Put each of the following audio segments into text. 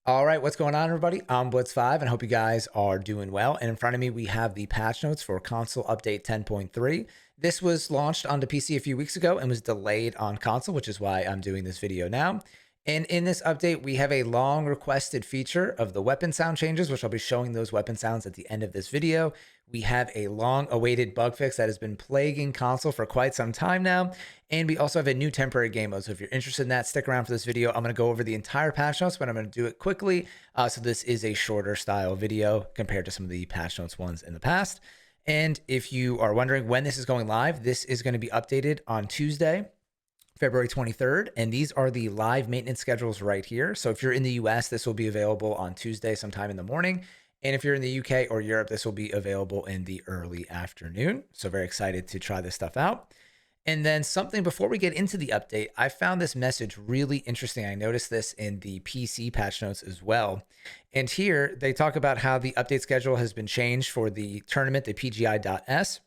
All right, what's going on, everybody? I'm Blitz5, and I hope you guys are doing well. And in front of me, we have the patch notes for console update 10.3. This was launched onto PC a few weeks ago and was delayed on console, which is why I'm doing this video now. And in this update, we have a long requested feature of the weapon sound changes, which I'll be showing those weapon sounds at the end of this video. We have a long awaited bug fix that has been plaguing console for quite some time now. And we also have a new temporary game mode. So if you're interested in that, stick around for this video. I'm going to go over the entire patch notes, but I'm going to do it quickly. So this is a shorter style video compared to some of the patch notes ones in the past. And if you are wondering when this is going live, this is going to be updated on Tuesday, February 23rd, and these are the live maintenance schedules right here. So if you're in the US, this will be available on Tuesday sometime in the morning. And if you're in the UK or Europe, this will be available in the early afternoon. So very excited to try this stuff out. And then something before we get into the update, I found this message really interesting. I noticed this in the PC patch notes as well. And here they talk about how the update schedule has been changed for the tournament, the PGI.S,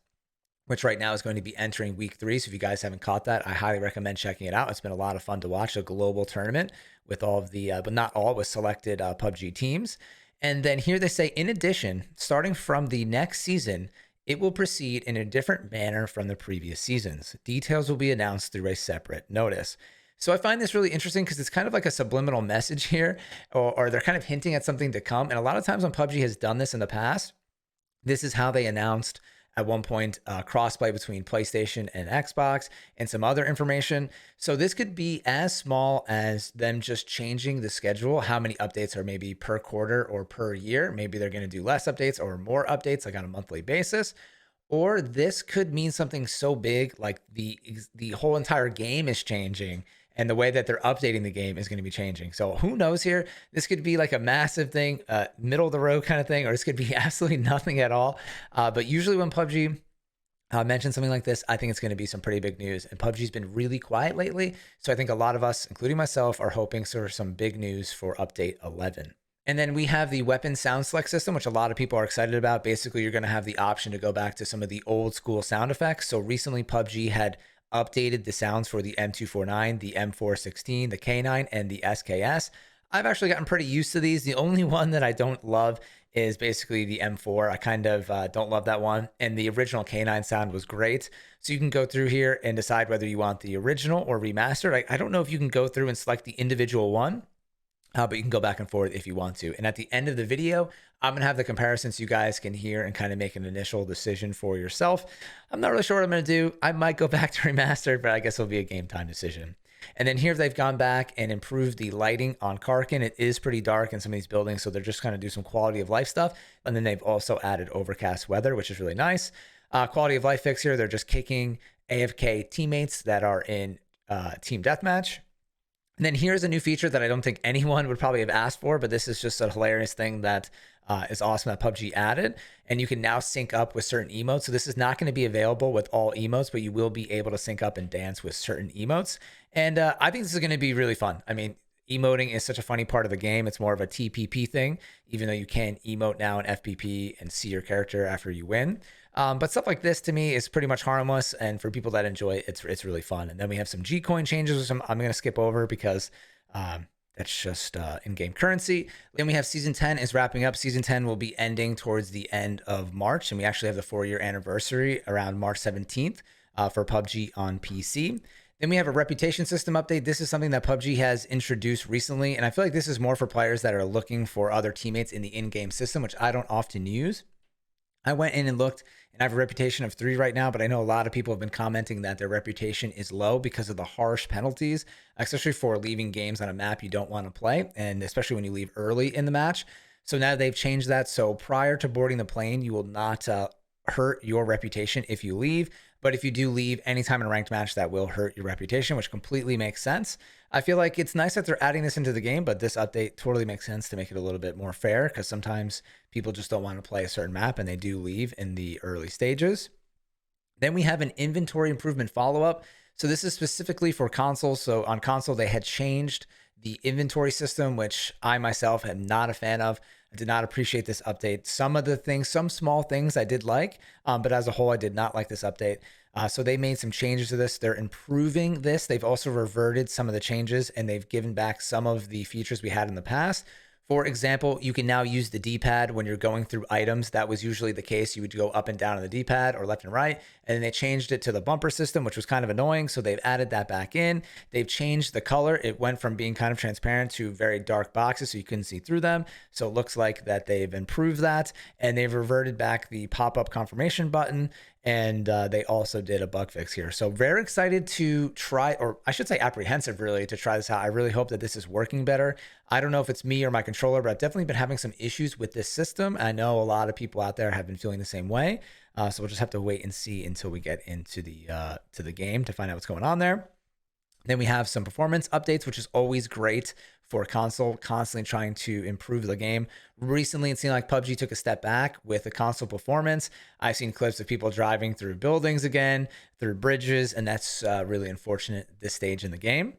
which right now is going to be entering week 3. So if you guys haven't caught that, I highly recommend checking it out. It's been a lot of fun to watch, a global tournament with all of the, but not all, with selected PUBG teams. And then here they say, in addition, starting from the next season, it will proceed in a different manner from the previous seasons. Details will be announced through a separate notice. So I find this really interesting because it's kind of like a subliminal message here, or they're kind of hinting at something to come. And a lot of times when PUBG has done this in the past, this is how they announced at one point crossplay between PlayStation and Xbox and some other information. So this could be as small as them just changing the schedule, how many updates are maybe per quarter or per year. Maybe they're going to do less updates or more updates, like on a monthly basis. Or this could mean something so big, like the whole entire game is changing and the way that they're updating the game is going to be changing. So who knows here? This could be like a massive thing, middle of the road kind of thing, or this could be absolutely nothing at all. But usually when PUBG mentions something like this, I think it's going to be some pretty big news. And PUBG's been really quiet lately. So I think a lot of us, including myself, are hoping for some big news for update 11. And then we have the weapon sound select system, which a lot of people are excited about. Basically, you're going to have the option to go back to some of the old school sound effects. So recently, PUBG had updated the sounds for the M249, the M416, the K9, and the SKS. I've actually gotten pretty used to these. The only one that I don't love is basically the M4. I kind of don't love that one. And the original K9 sound was great. So you can go through here and decide whether you want the original or remastered. I don't know if you can go through and select the individual one. But you can go back and forth if you want to. And at the end of the video, I'm going to have the comparison so you guys can hear and kind of make an initial decision for yourself. I'm not really sure what I'm going to do. I might go back to remastered, but I guess it'll be a game time decision. And then here they've gone back and improved the lighting on Karkin. It is pretty dark in some of these buildings, so they're just kind of do some quality of life stuff. And then they've also added overcast weather, which is really nice. Quality of life fix here, they're just kicking AFK teammates that are in team deathmatch. And then here's a new feature that I don't think anyone would probably have asked for, but this is just a hilarious thing that is awesome that PUBG added. And you can now sync up with certain emotes. So this is not going to be available with all emotes, but you will be able to sync up and dance with certain emotes. And I think this is going to be really fun. I mean, emoting is such a funny part of the game. It's more of a TPP thing, even though you can emote now in FPP and see your character after you win. But stuff like this to me is pretty much harmless, and for people that enjoy it, it's really fun. And then we have some G coin changes, which I'm going to skip over because that's just in-game currency. Then we have season 10 is wrapping up. Season 10 will be ending towards the end of March, and we actually have the 4-year anniversary around March 17th for PUBG on PC. Then we have a reputation system update. This is something that PUBG has introduced recently, and I feel like this is more for players that are looking for other teammates in the in-game system, which I don't often use. I went in and looked, and I have a reputation of 3 right now, but I know a lot of people have been commenting that their reputation is low because of the harsh penalties, especially for leaving games on a map you don't want to play, and especially when you leave early in the match. So now they've changed that. So prior to boarding the plane, you will not hurt your reputation if you leave. But if you do leave anytime in a ranked match, that will hurt your reputation, which completely makes sense. I feel like it's nice that they're adding this into the game, but this update totally makes sense to make it a little bit more fair, because sometimes people just don't want to play a certain map and they do leave in the early stages. Then we have an inventory improvement follow-up. So this is specifically for consoles. So on console, they had changed the inventory system, which I myself am not a fan of. I did not appreciate this update. Some of the things, some small things I did like, but as a whole, I did not like this update. So they made some changes to this. They're improving this. They've also reverted some of the changes, and they've given back some of the features we had in the past. For example, you can now use the D-pad when you're going through items. That was usually the case. You would go up and down on the D-pad or left and right. And then they changed it to the bumper system, which was kind of annoying. So they've added that back in. They've changed the color. It went from being kind of transparent to very dark boxes so you couldn't see through them. So it looks like that they've improved that. And they've reverted back the pop-up confirmation button. And they also did a bug fix here. So very excited to try, or I should say apprehensive really, to try this out. I really hope that this is working better. I don't know if it's me or my controller, but I've definitely been having some issues with this system. I know a lot of people out there have been feeling the same way. So we'll just have to wait and see until we get into the game to find out what's going on there. Then we have some performance updates, which is always great for console, constantly trying to improve the game. Recently, it seemed like PUBG took a step back with the console performance. I've seen clips of people driving through buildings again, through bridges, and that's really unfortunate at this stage in the game.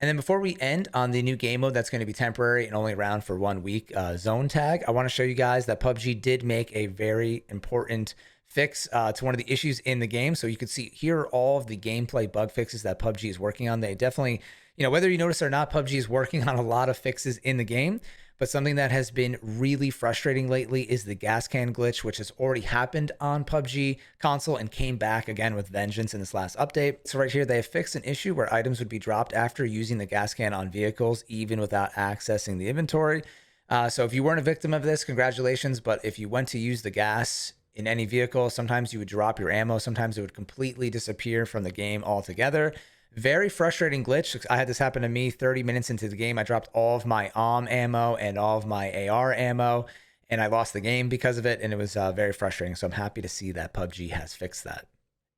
And then before we end on the new game mode that's going to be temporary and only around for 1 week, zone tag, I want to show you guys that PUBG did make a very important fix to one of the issues in the game. So you can see here are all of the gameplay bug fixes that PUBG is working on. They definitely, whether you notice or not, PUBG is working on a lot of fixes in the game. But something that has been really frustrating lately is the gas can glitch, which has already happened on PUBG console and came back again with vengeance in this last update. So right here, they have fixed an issue where items would be dropped after using the gas can on vehicles, even without accessing the inventory. So if you weren't a victim of this, congratulations. But if you went to use the gas in any vehicle, sometimes you would drop your ammo. Sometimes it would completely disappear from the game altogether. Very frustrating glitch. I had this happen to me 30 minutes into the game. I dropped all of my ammo and all of my AR ammo, and I lost the game because of it, and it was very frustrating. So I'm happy to see that PUBG has fixed that.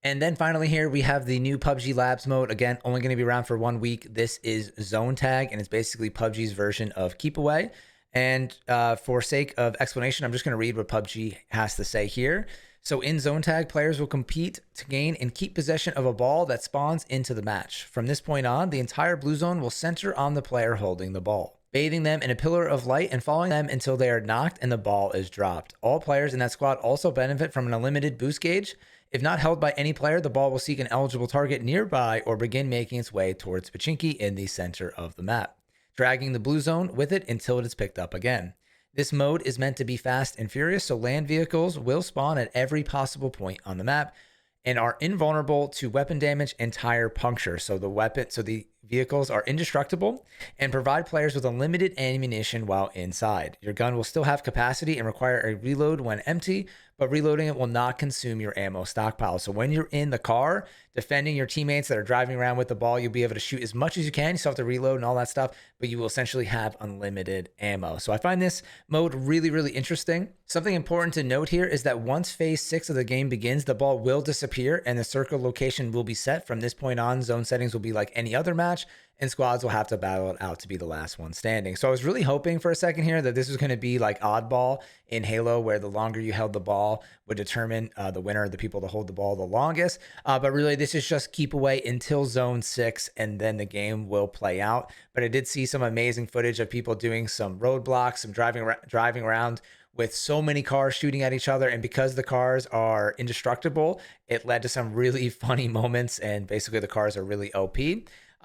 And then finally here, we have the new PUBG Labs mode. Again, only going to be around for 1 week. This is Zone Tag, and it's basically PUBG's version of Keep Away. And for sake of explanation, I'm just going to read what PUBG has to say here. So in Zone Tag, players will compete to gain and keep possession of a ball that spawns into the match. From this point on, the entire blue zone will center on the player holding the ball, bathing them in a pillar of light and following them until they are knocked and the ball is dropped. All players in that squad also benefit from an unlimited boost gauge. If not held by any player, the ball will seek an eligible target nearby or begin making its way towards Pachinki in the center of the map, dragging the blue zone with it until it is picked up again. This mode is meant to be fast and furious, so land vehicles will spawn at every possible point on the map and are invulnerable to weapon damage and tire puncture. So the vehicles are indestructible and provide players with unlimited ammunition while inside. Your gun will still have capacity and require a reload when empty, but reloading it will not consume your ammo stockpile. So when you're in the car defending your teammates that are driving around with the ball, you'll be able to shoot as much as you can. You still have to reload and all that stuff, but you will essentially have unlimited ammo. So I find this mode really, really interesting. Something important to note here is that once phase 6 of the game begins, the ball will disappear and the circle location will be set. From this point on, zone settings will be like any other match, and squads will have to battle it out to be the last one standing. So I was really hoping for a second here that this was going to be like Oddball in Halo, where the longer you held the ball would determine the winner, the people to hold the ball the longest. But really, this is just Keep Away until Zone 6, and then the game will play out. But I did see some amazing footage of people doing some roadblocks, some driving around with so many cars shooting at each other. And because the cars are indestructible, it led to some really funny moments, and basically the cars are really OP.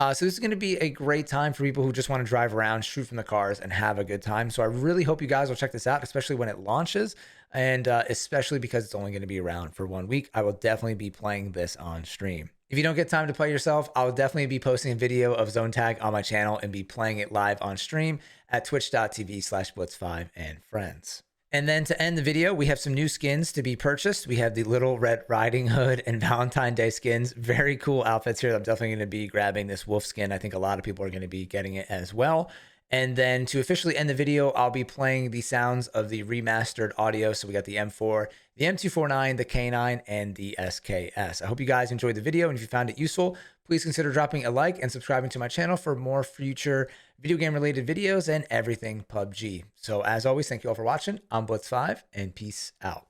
So this is going to be a great time for people who just want to drive around, shoot from the cars, and have a good time. So I really hope you guys will check this out, especially when it launches, and especially because it's only going to be around for 1 week. I will definitely be playing this on stream. If you don't get time to play yourself, I'll definitely be posting a video of Zone Tag on my channel and be playing it live on stream at twitch.tv/blitz5 and friends. And then to end the video, we have some new skins to be purchased. We have the Little Red Riding Hood and Valentine Day skins. Very cool outfits here. I'm definitely going to be grabbing this wolf skin. I think a lot of people are going to be getting it as well. And then to officially end the video, I'll be playing the sounds of the remastered audio. So we got the M4, the M249, the K9, and the SKS. I hope you guys enjoyed the video, and if you found it useful, please consider dropping a like and subscribing to my channel for more future video game related videos and everything PUBG. So as always, thank you all for watching. I'm Blitz5, and peace out.